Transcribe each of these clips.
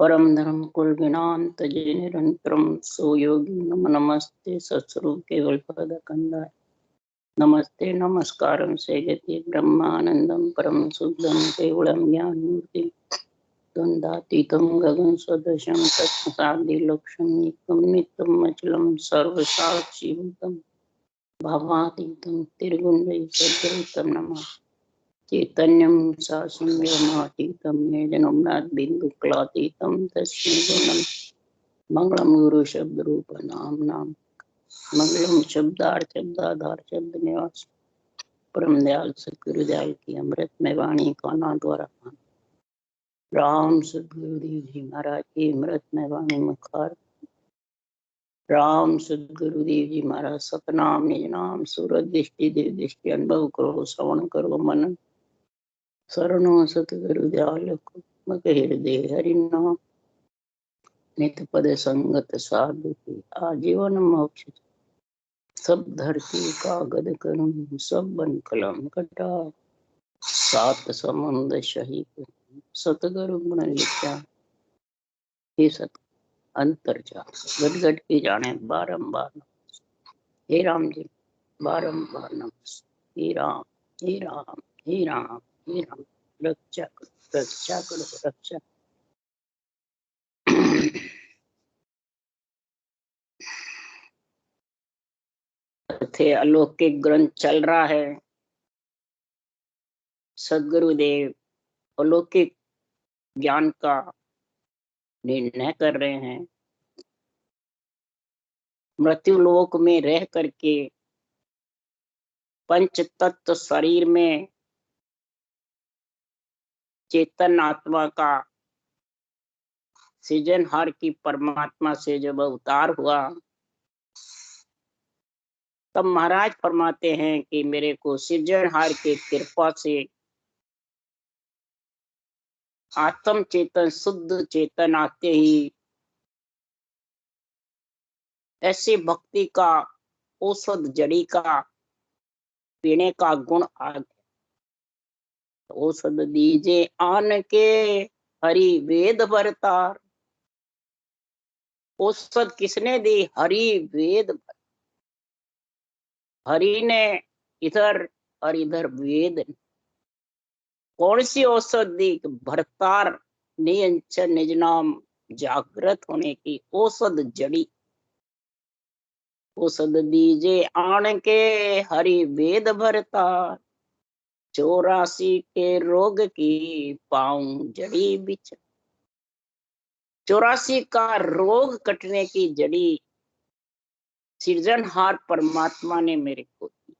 परम धर्म कुल विनांत जय निरंतरम सोयोगी नम नमस्ते सत्स्वरूप केवल पद कंदाय नमस्ते नमस्कारम से गति ब्रह्मानंदम परम शुद्धम केवलम ज्ञान मूर्ति द्वंद्वातीतम गगन सदृशम तत्सादि लक्ष्यम एकम नित्यम अचलम सर्वसाक्षी भूतम भावातीतम त्रिगुण सद्गुरुतम नमः चैतन्यं सासुम्यमातीतं येजनम्नाथ बिन्दुक्लातीतं तस्मै गुणं मंगलम गुरु शब्द रूप नाम मंगलम शब्दार्थ शब्दाधार शब्द निवास परम दयाल सतगुरुदयाल की अमृत में वाणी काना द्वारा राम सदगुरुदेव जी महाराज की अमृत में वाणी मुखार राम सदगुरुदेव जी महाराज सतनाम निज नाम सूरज दृष्टि देव दृष्टि अनुभव करो श्रवण करो मनन शरणो सतगुरुदयाल हृदय हरिनाम नित पद संगत साधु की आजीवन मोक्ष सब धरती कागद करूं सब बन कलम कटा सात समुंद शहीद सतगुरु गुण लिखा हे सत अंतर जा गट गट की जाने बारंबार हे राम जी बारंबार नमस्ते हे राम हे राम हे राम हे राम रक्षा करो रक्षा करो रक्षा थे अलौकिक ग्रंथ चल रहा है। सदगुरुदेव अलौकिक ज्ञान का निर्णय कर रहे हैं। मृत्यु लोक में रह करके पंच तत्व शरीर में चेतन आत्मा का सृजनहार की परमात्मा से जब अवतार हुआ तब महाराज फरमाते हैं कि मेरे को सृजनहार के कृपा से आत्म चेतन शुद्ध चेतन आते ही ऐसे भक्ति का औषध जड़ी का पीने का गुण आ गया। औषध दीजे आन के हरि वेद भरतार। औषध किसने दी? हरि वेद। हरि ने इधर और इधर वेद। कौन सी औषध दी? भरतार नियंच निज नाम जागृत होने की औषध जड़ी। औषध दीजे आन के हरि वेद भरतार। 84 के रोग की पाऊं जड़ी बिच। 84 का रोग कटने की जड़ी सृजनहार परमात्मा ने मेरे को दी।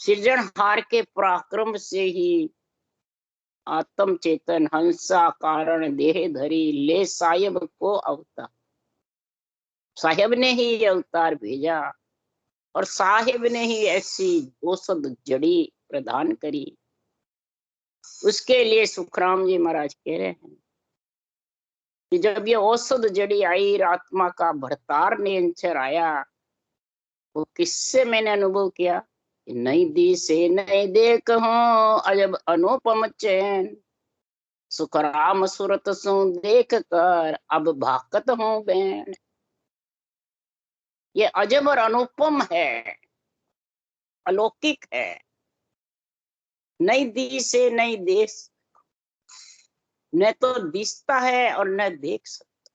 सृजनहार के पराक्रम से ही आत्म चेतन हंसा कारण देह धरी ले साहेब को अवतार। साहेब ने ही अवतार भेजा और साहेब ने ही ऐसी औषध जड़ी प्रदान करी। उसके लिए सुखराम जी महाराज कह रहे हैं कि जब ये औषध जड़ी आई, आत्मा का भरतार नियंचर आया, वो किससे मैंने अनुभव किया? नई दी से नई देख हूं अजब अनुपम चैन। सुखराम सुरत सु देख कर अब भाकत हूं बैन। ये अजब और अनुपम है, अलौकिक है। नई दी से नई देश, न तो दिखता है और न देख सकता।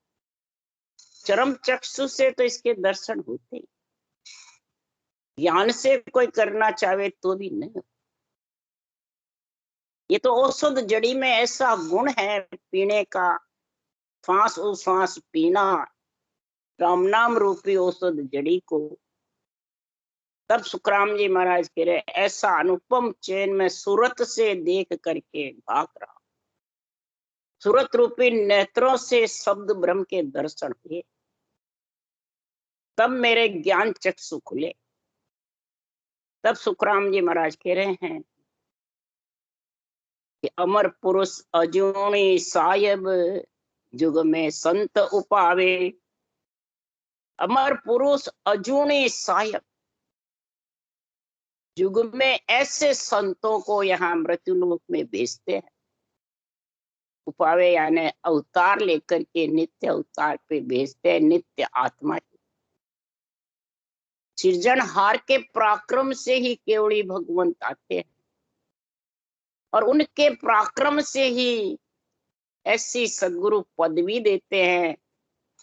चरम चक्षु से तो इसके दर्शन होते ही, ज्ञान से कोई करना चाहे तो भी नहीं। ये तो औषध जड़ी में ऐसा गुण है पीने का, सांस ओ सांस पीना राम नाम रूपी औषध जड़ी को। तब सुखराम जी महाराज कह रहे ऐसा अनुपम चैन में सूरत से देख करके भाग रहा। सूरत रूपी नेत्रों से शब्द ब्रह्म के दर्शन हुए, तब मेरे ज्ञान चक्षु खुले। तब सुखराम जी महाराज कह रहे हैं कि अमर पुरुष अजूनी साहिब जुग में संत उपावे। अमर पुरुष अजूनी साहिब, युग में ऐसे संतों को यहाँ मृत्युलोक में भेजते हैं उपावे यानी अवतार लेकर के नित्य अवतार पे भेजते हैं नित्य आत्मा की। सृजनहार के पराक्रम से ही केवली भगवंत आते हैं और उनके पराक्रम से ही ऐसी सद्गुरु पदवी देते हैं।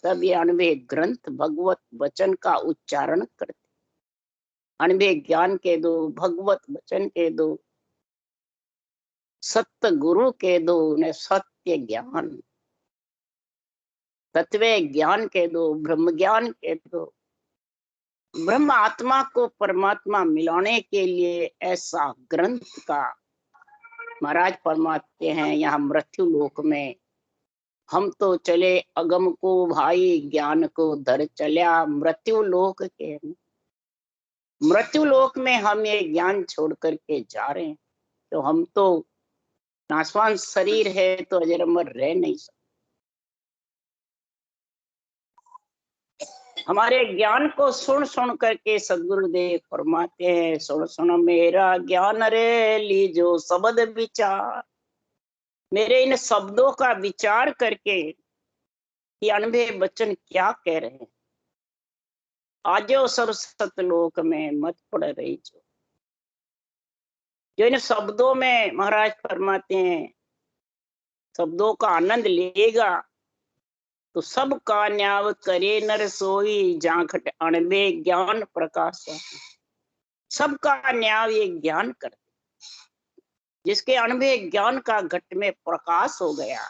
तब ये अनवे ग्रंथ भगवत वचन का उच्चारण करते, अनवे ज्ञान के दो, भगवत वचन के दो, सत्य गुरु के दो, उन्हें सत्य ज्ञान, तत्व ज्ञान के दो, ब्रह्म ज्ञान के दो। ब्रह्म आत्मा को परमात्मा मिलाने के लिए ऐसा ग्रंथ का महाराज फरमाते हैं। यहाँ मृत्यु लोक में हम तो चले अगम को भाई, ज्ञान को धर चल्या मृत्यु लोक के। मृत्यु लोक में हम ये ज्ञान छोड़ करके जा रहे हैं, तो हम तो नासवान शरीर है तो अजर अमर रह नहीं सकते। हमारे ज्ञान को सुन सुन करके सदगुरुदेव फरमाते हैं, सुन सुन मेरा ज्ञान रे लीजो शब्द विचार। मेरे इन शब्दों का विचार करके ये अनबे वचन क्या कह रहे हैं। आजो सरसत लोक में मत पड़ रही जो इन शब्दों में महाराज फरमाते हैं, शब्दों का आनंद लेगा तो सब का न्याव करे नर सोई, जाखट अणबे ज्ञान प्रकाश। सबका न्याव ये ज्ञान करते, जिसके अणबे ज्ञान का घट में प्रकाश हो गया,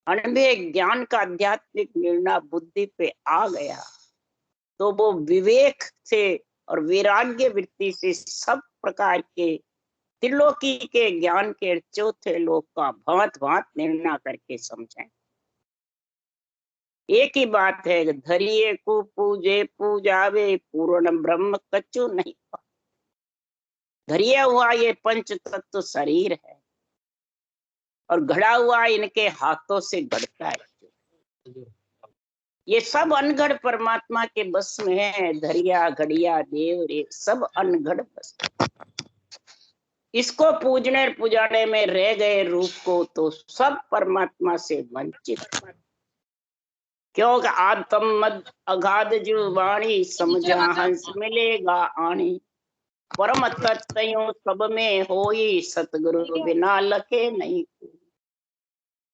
अणबे ज्ञान का आध्यात्मिक निर्णय बुद्धि पे आ गया, तो वो विवेक से और वैराग्य वृत्ति से सब प्रकार के त्रिलोकी के ज्ञान के चौथे लोक का भांत भांत निर्णय करके समझें। एक ही बात है, धरिए को पूजे पूजावे पूर्ण ब्रह्म कच्चू नहीं पा। धरिया हुआ ये पंच तत्व शरीर है और घड़ा हुआ इनके हाथों से घड़ता है। ये सब अनगढ़ परमात्मा के बस में है। धरिया घड़िया देव रे सब अनगढ़ बस। इसको पूजने पुजाने में रह गए रूप को तो सब परमात्मा से वंचित। क्योंकि आत्म मद अगाध जो वाणी, समझा हंस मिलेगा आनी। परम तत्व सब में होई, सतगुरु बिना लखे नहीं।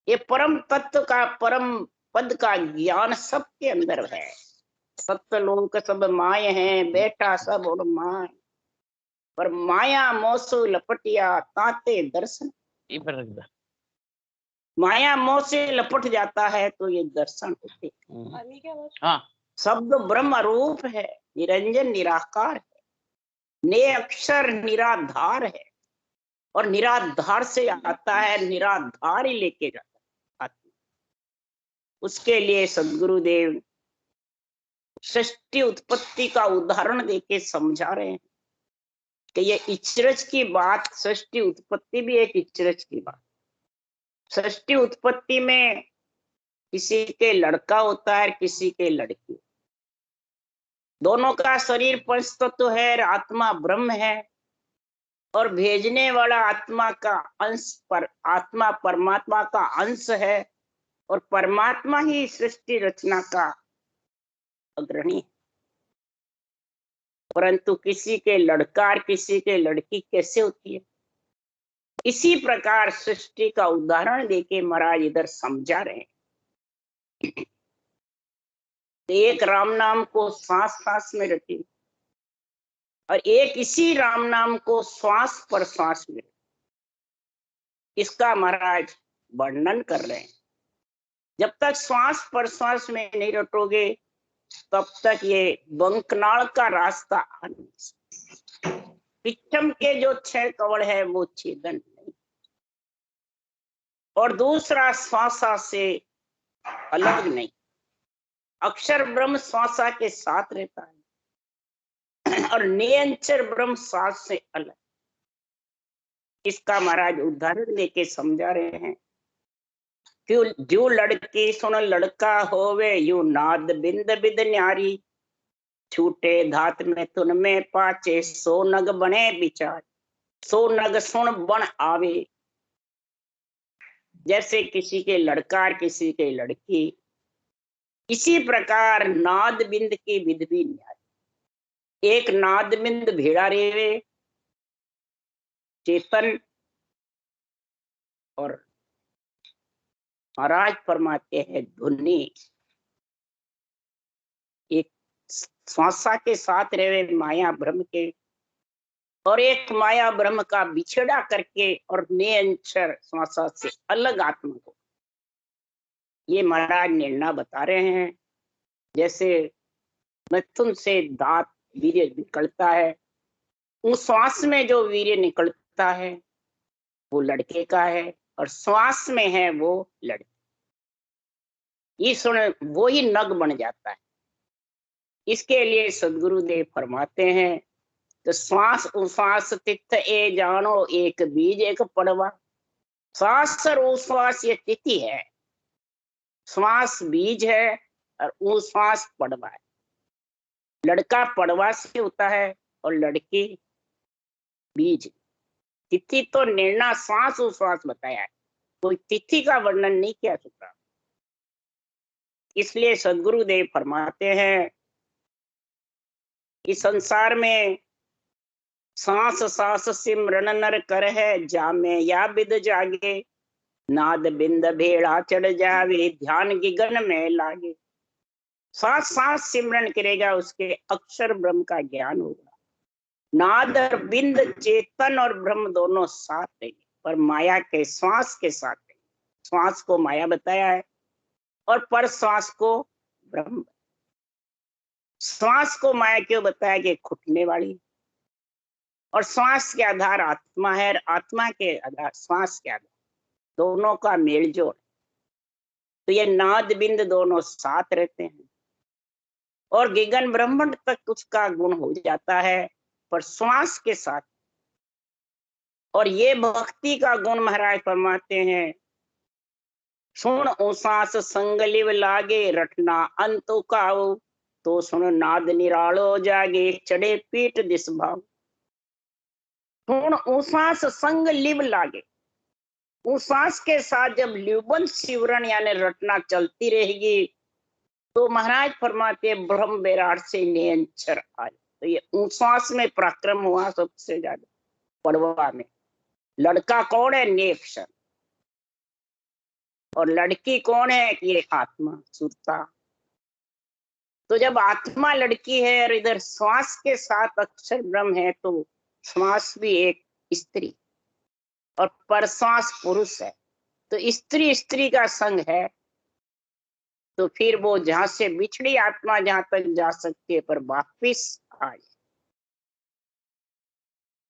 ये परम तत्व का परम पद का ज्ञान सबके अंदर है। सत्य लोक सब माय हैं, बैठा सब और माय, पर माया मोसु लपटिया ताते दर्शन। माया मोह से लपट जाता है तो ये दर्शन होते। हाँ, शब्द ब्रह्म रूप है, निरंजन निराकार है, ने अक्षर निराधार है और निराधार से आता है, निराधार ही लेके जाता है। उसके लिए सदगुरुदेव सृष्टि उत्पत्ति का उदाहरण देके समझा रहे हैं कि ये इचरज की बात, सृष्टि उत्पत्ति भी एक इचरज की बात। सृष्टि उत्पत्ति में किसी के लड़का होता है, किसी के लड़की। दोनों का शरीर पंच तत्व है, आत्मा ब्रह्म है और भेजने वाला आत्मा का अंश पर, आत्मा परमात्मा का अंश है और परमात्मा ही सृष्टि रचना का अग्रणी। परंतु किसी के लड़का और किसी के लड़की कैसे होती है, इसी प्रकार सृष्टि का उदाहरण देके महाराज इधर समझा रहे हैं। एक राम नाम को सांस सांस में रखी और एक इसी राम नाम को श्वास पर श्वास में, इसका महाराज वर्णन कर रहे हैं। जब तक श्वास पर श्वास में नहीं रटोगे तब तक ये बंकनाल का रास्ता पिछम के जो 6 कवड़ है वो छेदन नहीं, और दूसरा श्वासा से अलग नहीं। अक्षर ब्रह्म श्वासा के साथ रहता है और निरंतर ब्रह्म श्वास से अलग। इसका महाराज उदाहरण देके समझा रहे हैं। क्यों जो लड़की सुन लड़का होवे, यू नाद बिंद बिद न्यारी, छूटे धात में तुन में पाचे, 100 नग बने विचार, 100 नग सुन बन आवे। जैसे किसी के लड़का और किसी के लड़की, इसी प्रकार नाद बिंद की विध भी न्यारी। एक नाद बिंद भेड़ा रेवे चेतन, और महाराज फरमाते हैं धुनी एक श्वासा के साथ रहे माया ब्रह्म के, और एक माया ब्रह्म का बिछड़ा करके और निरंतर श्वासा से अलग आत्मा को। ये महाराज निर्णय बता रहे हैं। जैसे मिथुन से दांत वीर्य निकलता है, उस श्वास में जो वीर्य निकलता है वो लड़के का है, और श्वास में है वो लड़की। ये सुन वो ही नग बन जाता है। इसके लिए सदगुरुदेव फरमाते हैं तो श्वास उश्वास तिथ ए जानो, एक बीज एक पड़वा। श्वास और उश्वास ये तिथि है, श्वास बीज है और उश्वास पड़वा है। लड़का पड़वा से होता है और लड़की बीज। तिथि तो निर्णय श्वास उश्वास बताया है, कोई तिथि का वर्णन नहीं किया सकता। इसलिए सदगुरुदेव फरमाते हैं इस संसार में सांस सांस सिमरन नर कर है, जामे या बिद जागे। नाद बिंद भेड़ा चढ़ जावे, ध्यान गिगन में लागे। सांस सांस सिमरन करेगा, उसके अक्षर ब्रह्म का ज्ञान होगा। नाद और बिंद चेतन और ब्रह्म दोनों साथ रहेंगे, पर माया के श्वास के साथ रहेंगे। श्वास को माया बताया है और पर श्वास को ब्रह्म। श्वास को माया क्यों बताया कि खुटने वाली, और श्वास के आधार आत्मा है, और आत्मा के आधार श्वास के आधार, दोनों का मेल जोड़। तो ये नाद बिंद दोनों साथ रहते हैं, और गगन ब्रह्मांड तक उसका गुण हो जाता है, पर श्वास के साथ। और ये भक्ति का गुण महाराज फरमाते हैं, सुन उसास संग लिव लागे, रटना अंतो काओ। तो सुन नाद निरालो जागे, चढ़े पीठ दिस भाव। सुन उसास संग लिव लागे, उसास के साथ जब लिवबन सिवरण यानी रटना चलती रहेगी, तो महाराज फरमाते ब्रह्म विराट से निरंतर आए। तो ये उसास में पराक्रम हुआ सबसे ज्यादा पड़वा में। लड़का कौन है? नेक्शन। और लड़की कौन है? ये आत्मा सुरता। तो जब आत्मा लड़की है और इधर श्वास के साथ अक्षर ब्रह्म है, तो श्वास भी एक स्त्री और परश्वास पुरुष है। तो स्त्री स्त्री का संग है, तो फिर वो जहां से बिछड़ी आत्मा जहां तक जा सकती है, पर वापिस आए।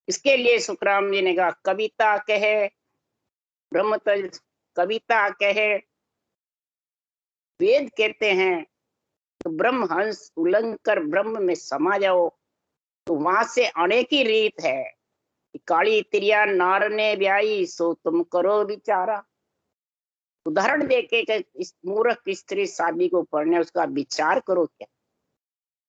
इसके लिए सुखराम जी ने कहा कविता कहे ब्रह्म तज, कविता कहे वेद कहते हैं, तो ब्रह्म हंस उल्लंघ कर ब्रह्म में समा जाओ। तो वहां से आने की रीत है, काली तिरिया नार ने ब्याई, सो तुम करो विचारा। उदाहरण देके इस मूर्ख स्त्री शादी को पढ़ने, उसका विचार करो क्या।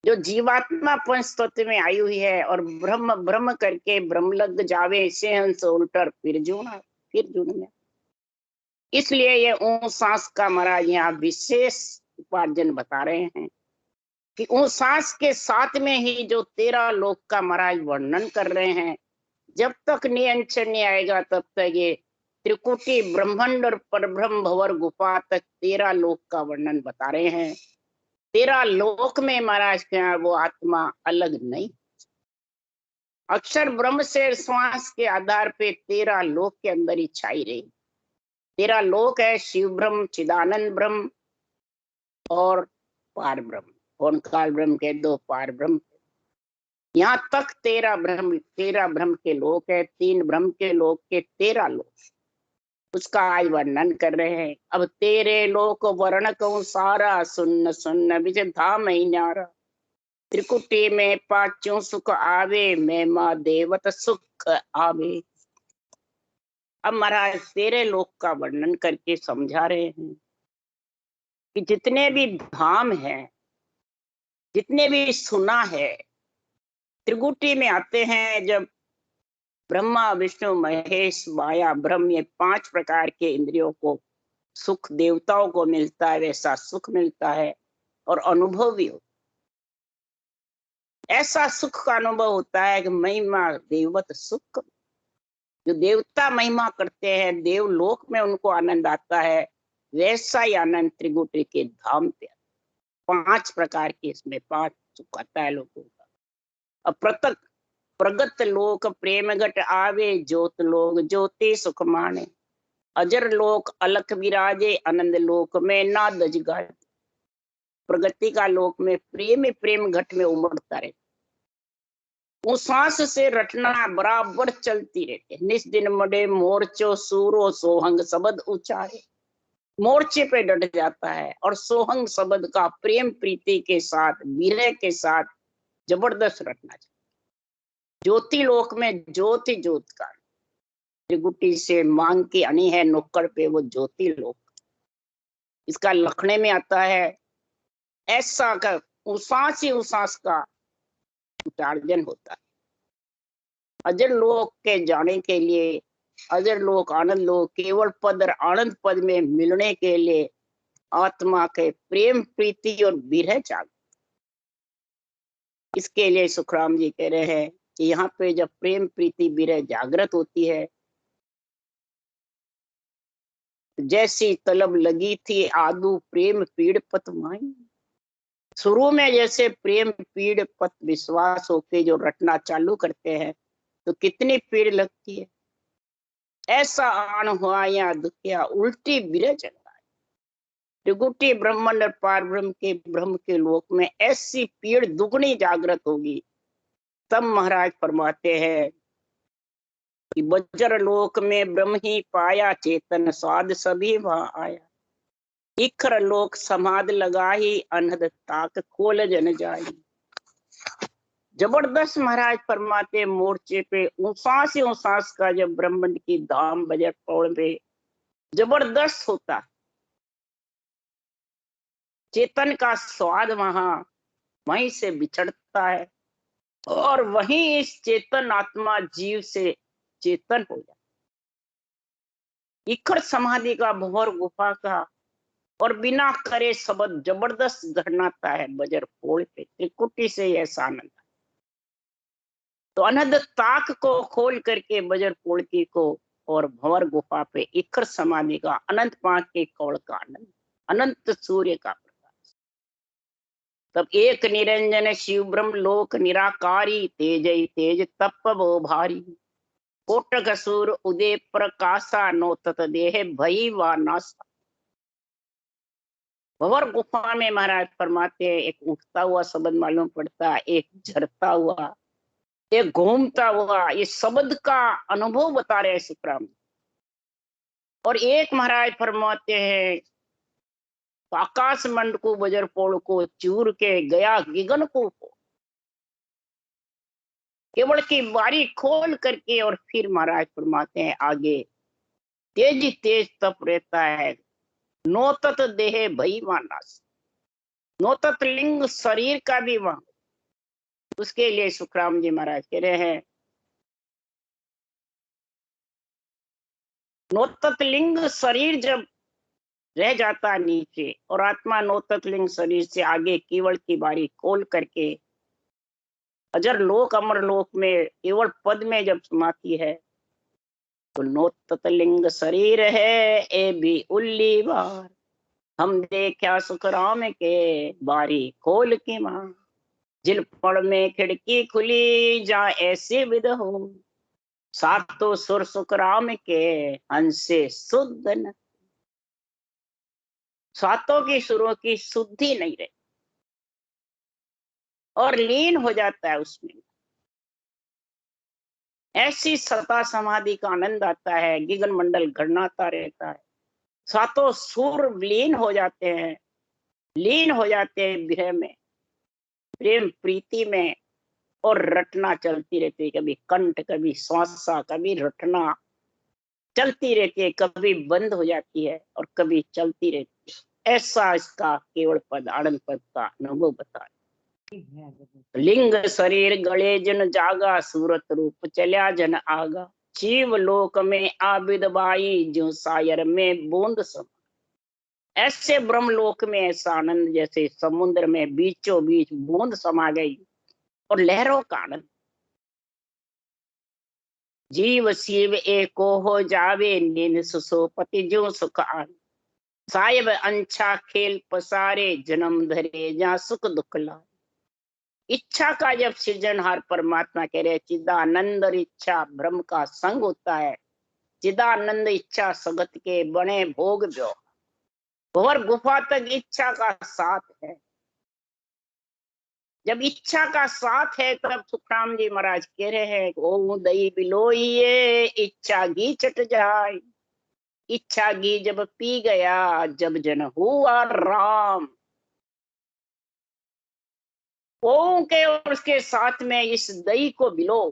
जो जीवात्मा पंच तत्व में आई हुई है, और ब्रह्म ब्रह्म करके ब्रह्म लग जावे, से हंस उल्टर फिर जूना फिर जूना। इसलिए ये ऊं सांस का महाराज यहाँ विशेष उपार्जन बता रहे हैं कि ऊं सांस के साथ में ही जो 13 लोक का महाराज वर्णन कर रहे हैं। जब तक नियंत्रण नहीं आएगा तब तक ये त्रिकुटी ब्रह्मांड और परब्रह्म भवर गुफा तक 13 लोक का वर्णन बता रहे हैं। 13 लोक में महाराज क्या वो आत्मा अलग नहीं। अक्षर ब्रह्म से श्वास के आधार पे 13 लोक के अंदर ही छाई रही। 13 लोक है शिव ब्रह्म, चिदानंद ब्रह्म और पार ब्रह्म। ओंकार ब्रह्म के 2 पार ब्रह्म। यहाँ तक 13 ब्रह्म के लोक है। 3 ब्रह्म के लोक के 13 लोक, उसका आज वर्णन कर रहे हैं। अब तेरे लोक वर्ण कहूं सारा, सुन्न सुन्न बिच धाम ही न्यारा। त्रिकुटी में पांचों सुख आवे, मैं माँ देवत सुख आवे। अब महाराज 13 लोक का वर्णन करके समझा रहे हैं कि जितने भी धाम है, जितने भी सुना है, त्रिकुटी में आते हैं जब ब्रह्मा विष्णु महेश माया ब्रह्म, ये 5 प्रकार के इंद्रियों को सुख देवताओं को मिलता है, वैसा सुख मिलता है और अनुभव भी होता है। ऐसा सुख का अनुभव होता है कि महिमा देववत सुख, जो देवता महिमा करते हैं देवलोक में उनको आनंद आता है, वैसा ही आनंद त्रिगुटी के धाम पे 5 प्रकार के, इसमें 5 सुख आता है लोगों का। अब प्रतक प्रगत लोक प्रेम घट आवे, ज्योत लोक ज्योति सुख माने, अजर लोक अलख विराजे, आनंद लोक में ना दज गाए। प्रगति का लोक में प्रेम प्रेम घट में उमड़ता रहता, वो सांस से रटना बराबर चलती रहती, निस दिन मडे मोर्चो सूरो सोहंग शब्द उचारे, मोर्चे पे डट जाता है और सोहंग शब्द का प्रेम प्रीति के साथ विरह के साथ जबरदस्त रटना चाहिए। ज्योति लोक में ज्योति ज्योत का त्रिगुटी से मांग की अणी है नुक्कड़ पे, वो ज्योति लोक इसका लखने में आता है। ऐसा का उसास ही उसास का उचार्जन होता है। अजर लोक के जाने के लिए, अजर लोक आनंद लोक केवल पद और आनंद पद में मिलने के लिए आत्मा के प्रेम प्रीति और विरह जाग, इसके लिए सुखराम जी कह रहे हैं कि यहाँ पे जब प्रेम प्रीति विरह जागृत होती है, जैसी तलब लगी थी आदू प्रेम पीड़ पत माई, शुरू में जैसे प्रेम पीड़ पत विश्वास होके जो रटना चालू करते हैं तो कितनी पीड़ लगती है। ऐसा आन हुआ या दुखिया उल्टी विरह चलता है। त्रिगुटी ब्रह्मांड और पार ब्रह्म के लोक में ऐसी पीड़ दुगनी जागृत होगी। तब महाराज फरमाते हैं कि बज्र लोक में ब्रह्म ही पाया, चेतन स्वाद सभी वहां आया, इखर लोक समाध लगाही, अनहद ताक खोल जन जाई। जबरदस्त महाराज फरमाते मोर्चे पे ऊंसास से ऊंसास का जब ब्रह्मांड की धाम बजर पौड़ पे जबरदस्त होता, चेतन का स्वाद वहीं से बिछड़ता है और वहीं इस चेतन आत्मा जीव से चेतन हो जाता। इखर समाधि का भंवर गुफा का और बिना करे शब्द जबरदस्त घटनाता है बजर पोड़ पे, त्रिकुटी से ऐसा आनंद। तो अनंत ताक को खोल करके बजर पोड़की को और भंवर गुफा पे इखर समाधि का अनंत पाक के कौड़ का आनंद, अनंत सूर्य का प्रकाश। तब एक निरंजन शिव ब्रह्म लोक निराकारी, तेज तेज तप वो भारी, कोटक सूर उदय प्रकाशा, नो तत देह भई व नासा। भंवर गुफा में महाराज फरमाते हैं एक उठता हुआ शब्द मालूम पड़ता है, एक झरता हुआ, एक घूमता हुआ, ये शब्द का अनुभव बता रहे हैं सुखराम। और एक महाराज फरमाते हैं आकाश मंड को बजर पोड़ को चूर के गया गिगन को, केवल की बारी खोल करके और फिर महाराज फरमाते हैं आगे तेज तेज तप रहता है, नोतत देह भई मानस, नोतत लिंग शरीर का भी वहां। उसके लिए सुखराम जी महाराज कह रहे हैं नोतत लिंग शरीर जब रह जाता है नीचे और आत्मा नोतत लिंग शरीर से आगे केवल की बारी खोल करके अजर लोक अमर लोक में केवल पद में जब समाती है तो नोतत लिंग शरीर है ए भी उल्ली बार, हम देखा सुखराम के बारी खोल के मां, जिल पड़ में खिड़की खुली जा ऐसे विद हो, सातों सुर सुखराम के हंसे शुद्ध न, सातों की सुरों की शुद्धि नहीं रही और लीन हो जाता है उसमें। ऐसी सता समाधि का आनंद आता है, गिगन मंडल गणनाता रहता है, सातों सुर लीन हो जाते हैं, लीन हो जाते हैं विरह में, प्रेम प्रीति में, और रटना चलती रहती है, कभी कंठ कभी श्वासा कभी रटना चलती रहती है, कभी बंद हो जाती है और कभी चलती रहती है। ऐसा इसका केवल पद आनंद पद का अनुभव बताया। लिंग शरीर गले जन जागा, सूरत रूप चल्या जन आगा। जीव लोक में आबिद बाई, जो सायर में बूंद सम। ऐसे ब्रह्म लोक में ऐसा आनंद जैसे समुद्र में बीचों बीच बूंद समा गई और लहरों का आनंद। जीव शिव एको हो जावे, नीन सुसोपति जो सुख आन। साहिब अंछा खेल पसारे, जन्म धरे जा सुख दुख ला। इच्छा का जब सृजनहार परमात्मा कह रहे चिदानंद और इच्छा ब्रह्म का संग होता है। चिदानंद इच्छा सगत के बने भोग जो, और गुफा तक इच्छा का साथ है। जब इच्छा का साथ है तब सुखराम जी महाराज कह रहे हैं ओ दई बिलोइए, इच्छा घी चट जाए। इच्छा घी जब पी गया, जब जन हुआ राम। ओम के और उसके साथ में इस दही को बिलो,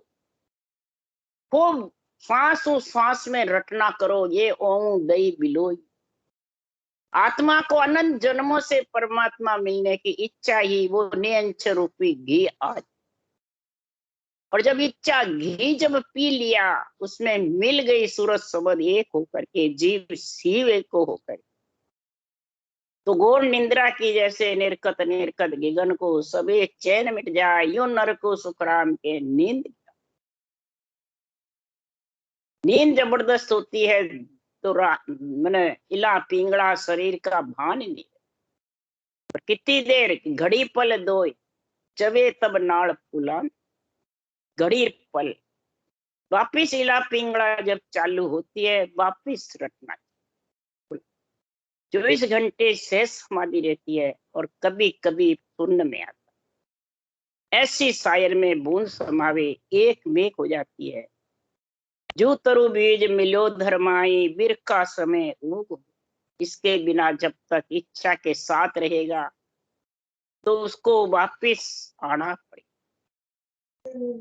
खूब सांस में रटना करो ये ओम दही बिलोई। आत्मा को अनंत जन्मों से परमात्मा मिलने की इच्छा ही वो नियंच रूपी घी आज। और जब इच्छा घी जब पी लिया, उसमें मिल गई सूरज सबद एक होकर के, जीव शिव एक होकर, तो घोर निंद्रा की जैसे निर्कत निर्कत गिगन को सबे चैन मिट जाए, यूं नर को सुखराम के नींद। नींद जबरदस्त होती है तो मैंने इला पिंगड़ा शरीर का भान ही नहीं। कितनी देर घड़ी पल दो चवे तब नाड़ फूलान। घड़ी पल वापिस इला पिंगड़ा जब चालू होती है, वापिस रटना। 24 घंटे शेष समाधि रहती है और कभी कभी पूर्ण में आता। ऐसी शायर में बूंद समावे एक मेघ हो जाती है। जो तरु बीज मिलो धर्माई, बिरका समय ऊग। इसके बिना जब तक इच्छा के साथ रहेगा तो उसको वापिस आना पड़ेगा।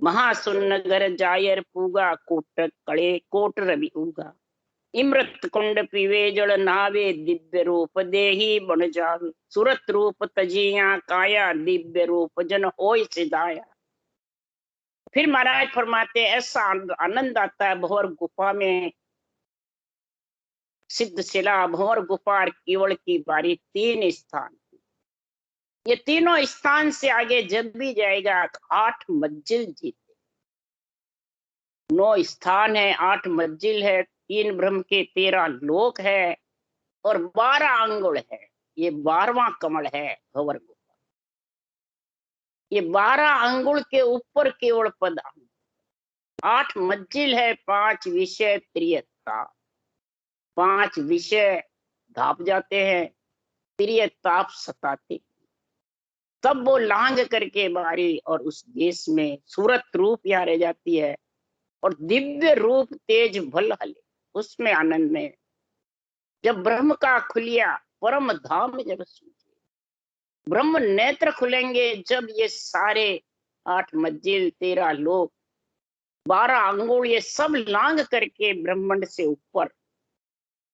महासुन्नगर जायर पूगा, कोट कड़े कोट रवि उगा। इमृत कुंड पीवे जल नावे, दिव्य रूप देही बन जावे। सुरत रूप तजिया काया, दिव्य रूप जन होय सिदाया। फिर महाराज फरमाते ऐसा आनंद आता है भंवर गुफा में। सिद्ध शिला भंवर गुफा केवल की बारी 3 स्थान। ये तीनों स्थान से आगे जब भी जाएगा 8 मंजिल जीते। 9 स्थान है, 8 मंजिल है, 3 ब्रह्म के 13 लोक है और 12 अंगुल है। ये 12वां कमल है भंवर गुफा। ये 12 अंगुल के ऊपर केवल पद। 8 मंजिल है, 5 विषय त्रियता। 5 विषय धाप जाते हैं, त्रियताप सताते। तब वो लांग करके बारी और उस देश में सूरत रूप यहाँ रह जाती है और दिव्य रूप तेज भल हले उसमें आनंद में। जब ब्रह्म का खुलिया परम धाम जब सूझे, ब्रह्म नेत्र खुलेंगे जब ये सारे 8 मंजिल 13 लोक 12 अंगुल ये सब लांग करके ब्रह्मांड से ऊपर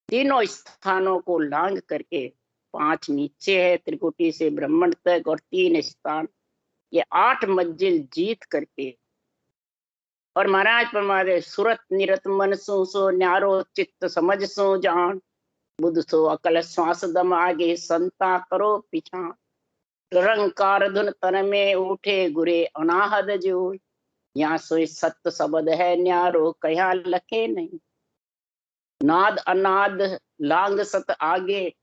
तीनों स्थानों को लांग करके, 5 नीचे है त्रिकुटी से ब्रह्मांड तक और 3 स्थान, ये 8 मंजिल जीत करके। और महाराज परमादे सुरत निरत मन सो न्यारो चित्त समझ सो जान। बुद्ध सो अकल श्वास दम आगे, संता करो पिछान। रंकार धुन तन में उठे, गुरे अनाहद जो। यहाँ सोई सत्य शब्द है न्यारो, कहा लखे नहीं। नाद अनाद लांग सत आगे,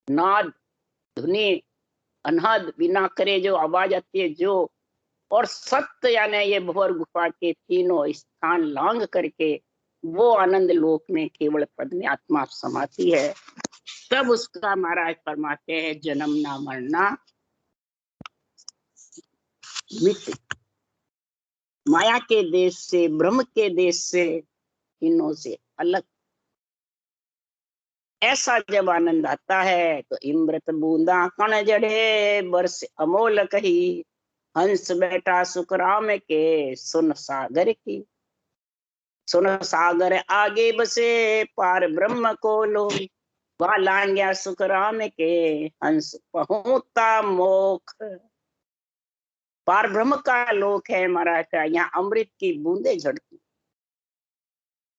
नाद धुनी अनाद बिना करे जो आवाज आती है जो। और सत्य यानी ये भंवर गुफा के तीनों स्थान लांग करके वो आनंद लोक में केवल पद में आत्मा समाती है। तब उसका महाराज फरमाते हैं जन्मना मरना मिट। माया के देश से ब्रह्म के देश से इनों से अलग। ऐसा जब आनंद आता है तो इमृत बूंदा कण जड़े, बरस अमोल कही। हंस बैठा सुखराम के, सुन सागर की। सुन सागर आगे बसे, पार ब्रह्म को लो। वहां लांग्या सुखराम के, हंस पहुंचता मोख। पार ब्रह्म का लोक है महाराज का, यहाँ अमृत की बूंदे झड़ती,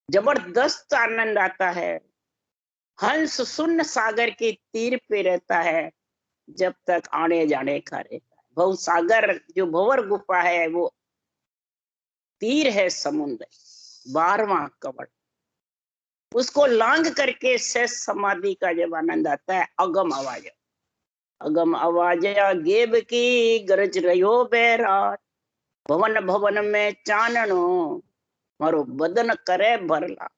जबरदस्त आनंद आता है। हंस शून्य सागर के तीर पे रहता है जब तक आने जाने का रहता है। भव सागर जो भंवर गुफा है वो तीर है समुद्र, 12वां कवच। उसको लांग करके शेष समाधि का जब आनंद आता है, अगम आवाज, अगम आवाज गेब की गरज रहो बैराट, भवन भवन में चाननो मारो बदन करे भरला।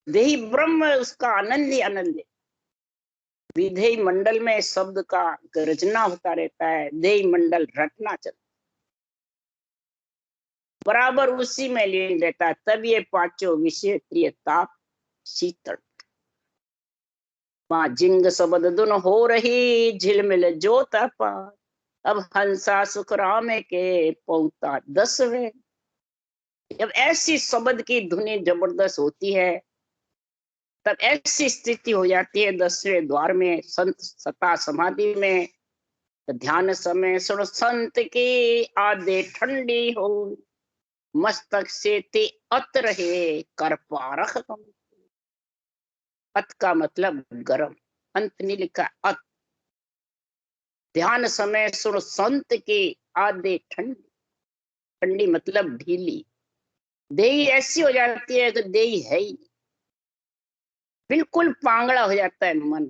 देही ब्रह्म उसका आनंद ही आनंद है। विधेय मंडल में शब्द का गर्जना होता रहता है, देही मंडल रटना चलता बराबर उसी में लीन रहता है। तब ये पांचों विषय प्रिय ताप शीतल, मां जिंग सबद दुन हो रही झिलमिल जोत अपार, अब हंसा सुख राम के पौता 10वें। जब ऐसी शब्द की धुनी जबरदस्त होती है तब ऐसी स्थिति हो जाती है 10वें द्वार में, संत सता समाधि में। तो ध्यान समय सुन संत की आदे ठंडी हो, मस्तक से ते अत रहे कर पारख कम। अत का मतलब गरम, अंत नहीं लिखा अत। ध्यान समय सुन संत की आदे ठंडी, ठंडी मतलब ढीली। देही ऐसी हो जाती है कि देही है ही नहीं, बिल्कुल पांगड़ा हो जाता है मन,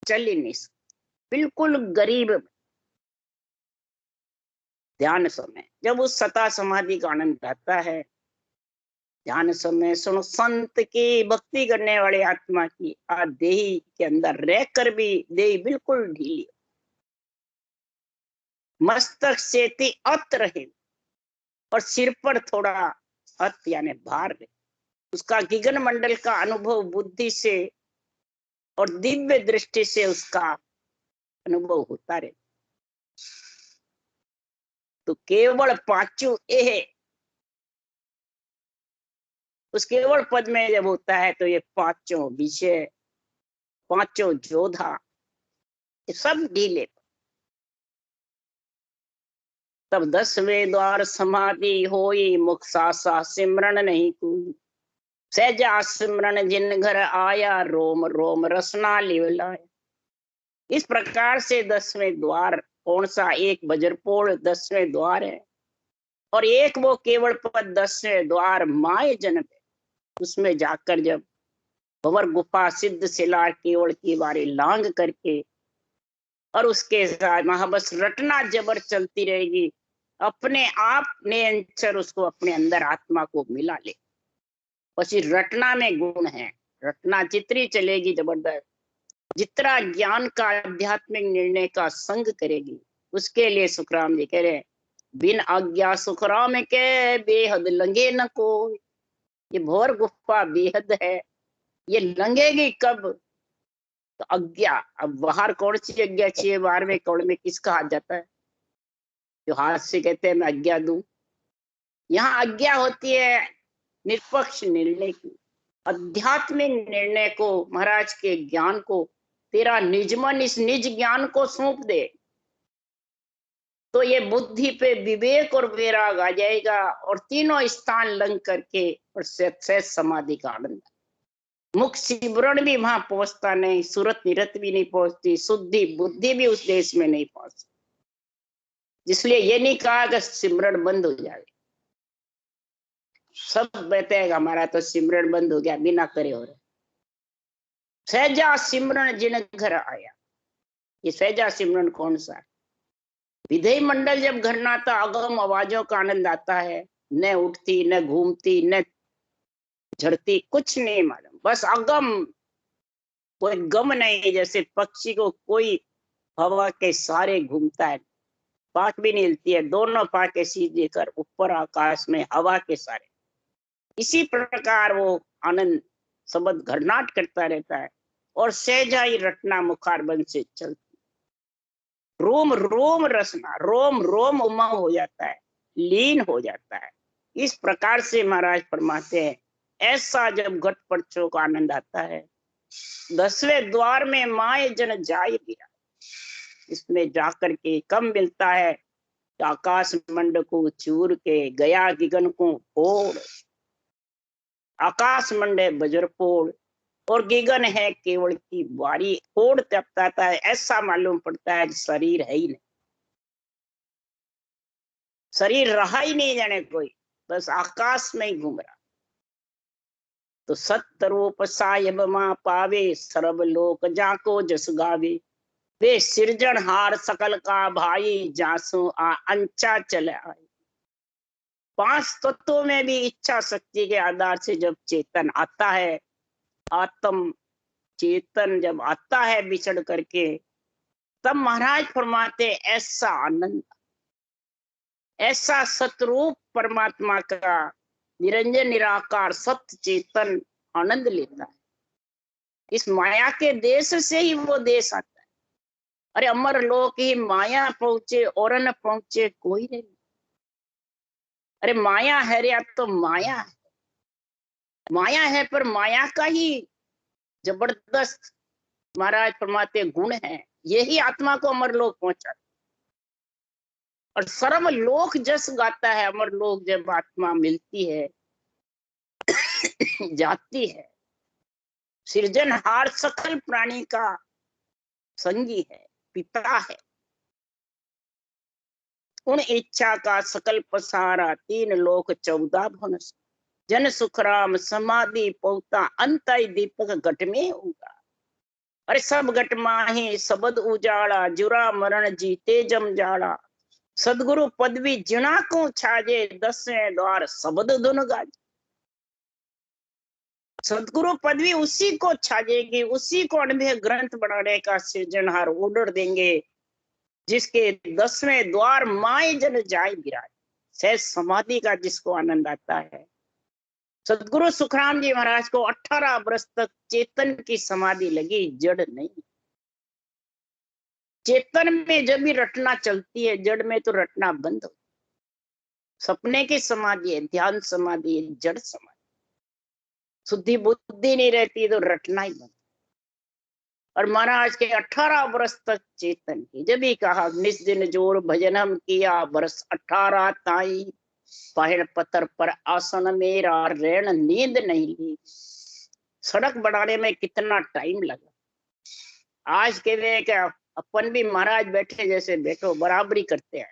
चल ही नहीं सकता, बिल्कुल गरीब। ध्यान समय जब उस सता समाधि का आनंद आता है, ध्यान समय सुनो संत की भक्ति करने वाले आत्मा की देही के अंदर रहकर भी देही बिल्कुल ढीली, मस्तक से अत रहे और सिर पर थोड़ा अत यानी भार रहे। उसका गिगन मंडल का अनुभव बुद्धि से और दिव्य दृष्टि से उसका अनुभव होता रहे। तो केवल पांचों ए उस केवल पद में जब होता है तो ये पांचों विषय, पांचों जोधा, ये सब ढीले। तब 10वें द्वार समाधि होई, मुख सासा सिमरन नहीं कोई, सहजा सिमरन जिन घर आया, रोम रोम रसना लिवलाया। इस प्रकार से 10वें द्वार कौन सा, एक बजरपोड़ 10वें द्वार है, और एक वो केवल पद 10वें द्वार माय जन्म है। उसमें जाकर जब भंवर गुफा सिद्ध शिला केवल की बारी लांग करके और उसके साथ महाबस रटना जबर चलती रहेगी, अपने आप ने अंचर उसको अपने अंदर आत्मा को मिला ले। बस रटना में गुण है, रटना जितनी चलेगी जबरदस्त, जितना ज्ञान का आध्यात्मिक निर्णय का संग करेगी, उसके लिए सुखराम जी कह रहे बिन आज्ञा सुखराम के बेहद लंगे न कोई। ये भंवर गुफा बेहद है, ये लंघेगी कब, तो आज्ञा। अब बाहर कौन सी आज्ञा चाहिए, बाहर में कौड़ में किसका हाथ जाता है, जो हाथ से कहते हैं मैं आज्ञा दूं। यहाँ आज्ञा होती है निष्पक्ष निर्णय की, आध्यात्मिक निर्णय को, महाराज के ज्ञान को, तेरा निज मन इस निज ज्ञान को सौंप दे तो ये बुद्धि पे विवेक और वैराग आ जाएगा, और तीनों स्थान लंघ करके और सहज समाधि का आनंद। मुख सिमरण भी वहां पहुंचता नहीं, सूरत निरत भी नहीं पहुंचती, शुद्धि बुद्धि भी उस देश में नहीं पहुंचती। इसलिए ये नहीं कहा कि सिमरण बंद हो जाए। सब कहते हैं हमारा तो सिमरण बंद हो गया, बिना करे हो रहे। सहजा सिमरन जिन घर आया, ये सहजा सिमरन कौन सा है? विधेय मंडल जब घर ना आता, अगम आवाजों का आनंद आता है, न उठती न घूमती न झड़ती, कुछ नहीं मालूम, बस अगम, कोई गम नहीं। जैसे पक्षी को कोई हवा के सहारे घूमता है, पाख भी नहीं हिलती है, दोनों पाखे सीधे कर ऊपर आकाश में हवा के सहारे, इसी प्रकार वो आनंद शब्द घरनाट करता रहता है और सहजा ही रटना मुखार बंद से चलती, रोम रोम रसना, रोम रोम उमंग हो जाता है, लीन हो जाता है। इस प्रकार से महाराज फरमाते हैं, ऐसा जब घट पर्चों का आनंद आता है, 10वें द्वार में माए जन जाय गिरा। इसमें जाकर के कम मिलता है। आकाश मंड को चूर के गया गिगन को फोड़, आकाश मंड है वज्रपोड़ और गिगन है केवल की बारी। फोड़ तपताता है, ऐसा मालूम पड़ता है शरीर है ही नहीं, शरीर रहा ही नहीं जाने कोई, बस आकाश में ही घूम रहा। तो सत्य सायब मां पावे, सर्व लोक जाको जस गावे। वे सिरजनहार सकल का भाई, जासु आ अंचा चले आए। पांच तत्वों में भी इच्छा शक्ति के आधार से जब चेतन आता है, आत्म चेतन जब आता है बिछड़ करके, तब महाराज फरमाते ऐसा आनंद, ऐसा सतरूप परमात्मा का निरंजन निराकार सत्य चेतन आनंद लेता है। इस माया के देश से ही वो देश आता है। अरे अमर लोक ही माया पहुंचे और न पहुंचे कोई नहीं। अरे माया है रे, अब तो माया है, माया है, पर माया का ही जबरदस्त महाराज फरमाते गुण है, यही आत्मा को अमर लोक पहुंचा। और सर्व लोक जस गाता है। अमर लोक जब आत्मा मिलती है जाती है, सृजनहार सकल प्राणी का संगी है, पिता है। उन इच्छा का सकल पसारा, 3 लोक 14 भुवन। जन सुखराम समाधि पौता, अंत दीपक घट में होगा। अरे सब घट माही सबद उजाड़ा, जुरा मरण जीते जम जाड़ा। सदगुरु पदवी जिना को छाजे, 10वें द्वार शब्द धुन गाजे। सदगुरु पदवी उसी को छाजेगी, उसी को अनुभव ग्रंथ बनाने का सृजनहार ऑर्डर देंगे, जिसके 10वें द्वार माए जन जाए विराज। सहज समाधि का जिसको आनंद आता है। सदगुरु सुखराम जी महाराज को 18 वर्ष तक चेतन की समाधि लगी, जड़ नहीं। चेतन में जब भी रटना चलती है, जड़ में तो रटना बंद हो। सपने की समाधि है, ध्यान समाधि है, जड़ समाधि। शुद्धि बुद्धि नहीं रहती तो रटना ही बंद। और महाराज के 18 वर्ष तक चेतन की, जब भी कहा निस दिन जोर भजनम किया, वर्ष 18 ताई पहड़ पत्थर पर आसन मेरा, रैन नींद नहीं ली। सड़क बनाने में कितना टाइम लगा। आज के वे क्या अपन भी महाराज बैठे जैसे बैठो बराबरी करते हैं।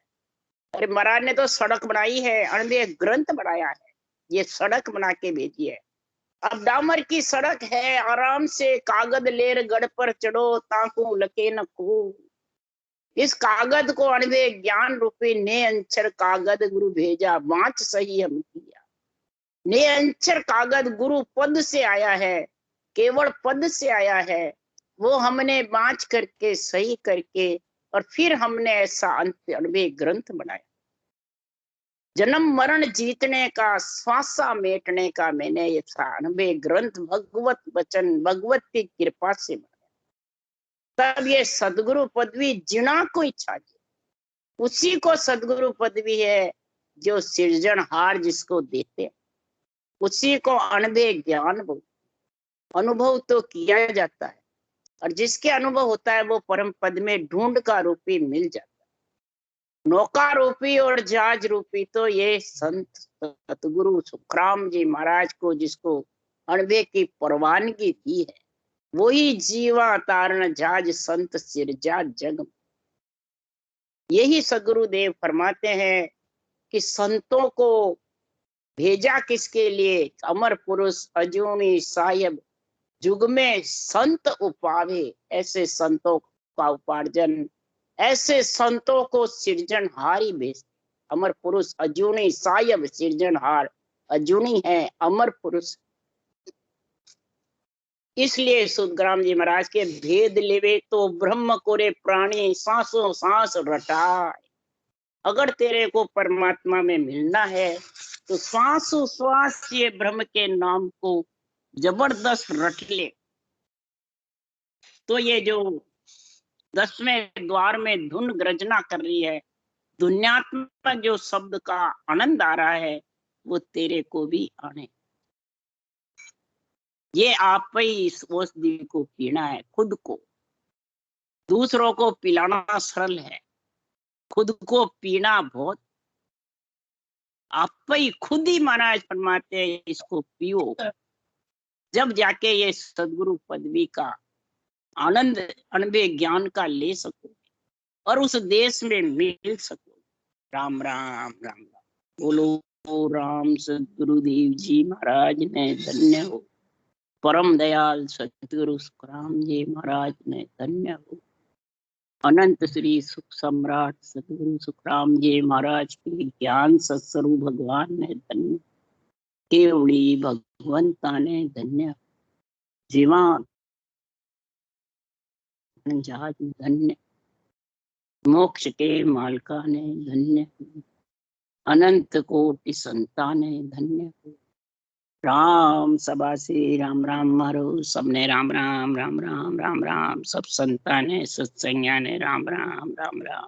अरे महाराज ने तो सड़क बनाई है, अनबे ग्रंथ बनाया है, ये सड़क बना के भेजी है। अब डामर की सड़क है, आराम से कागज लेर गढ़ पर चढ़ो, ताकू लके न को। इस कागज को अनबे ज्ञान रूपी ने अंचर कागज गुरु भेजा, वांच सही हम किया। ने अंचर कागज गुरु पद से आया है, केवल पद से आया है। वो हमने बाँच करके सही करके और फिर हमने ऐसा अंत अनबे ग्रंथ बनाया। जन्म मरण जीतने का, श्वासा मेटने का मैंने ये अनबे ग्रंथ भगवत वचन भगवत की कृपा से बनाया। तब ये सदगुरु पदवी जिना को इच्छा, उसी को सदगुरु पदवी है जो सृजनहार जिसको देते हैं, उसी को अनबे ज्ञान बोलते। अनुभव तो किया जाता है, और जिसके अनुभव होता है वो परम पद में ढूंढ का रूपी मिल जाता है। नौका रूपी और जहाज रूपी तो ये संत सतगुरु सुखराम जी महाराज को, जिसको अनबे की परवानगी दी है, वही जीवा तारण जहाज संत सिरजा जग। यही सदगुरुदेव फरमाते हैं कि संतों को भेजा किसके लिए? अमर पुरुष अजूनी साहिब जुग में संत उपावे। ऐसे संतों का उपार्जन, ऐसे संतों को सृजनहार ही भेज। अमर पुरुष अजूनी साहिब सृजनहार, अजूनी है अमर पुरुष। इसलिए सुखराम जी महाराज के भेद लेवे तो ब्रह्म कोरे प्राणी, सांसों सांस रटाए। अगर तेरे को परमात्मा में मिलना है तो श्वासों श्वास ये ब्रह्म के नाम को जबरदस्त रट ले। तो ये जो 10वें द्वार में धुन गर्जना कर रही है, दुनियात्मक जो शब्द का आनंद आ रहा है, वो तेरे को भी आने। ये आप ही इस औषधि को पीना है, खुद को। दूसरों को पिलाना सरल है, खुद को पीना बहुत। आप ही खुद ही महाराज फरमाते हैं इसको पियो, जब जाके ये सदगुरु पदवी का आनंद अनबे ज्ञान का ले सको और उस देश में मिल सको। राम राम राम राम। बोलो राम सदगुरुदेव जी महाराज ने धन्य हो। परम दयाल सतगुरु सुखराम जी महाराज ने धन्य हो। अनंत श्री सुख सम्राट सतगुरु सुखराम जी महाराज के ज्ञान सत्स्वरूप भगवान ने धन्य। केवड़ी भगवंता ने धन्य। जीवा जहाज धन्य। मोक्ष के मालका ने धन्य। अनंत कोटि संता ने धन्य हो। राम सभा से राम राम मारो, सबने राम राम राम राम राम राम। सब संता ने सत्संज्ञा ने राम राम राम राम।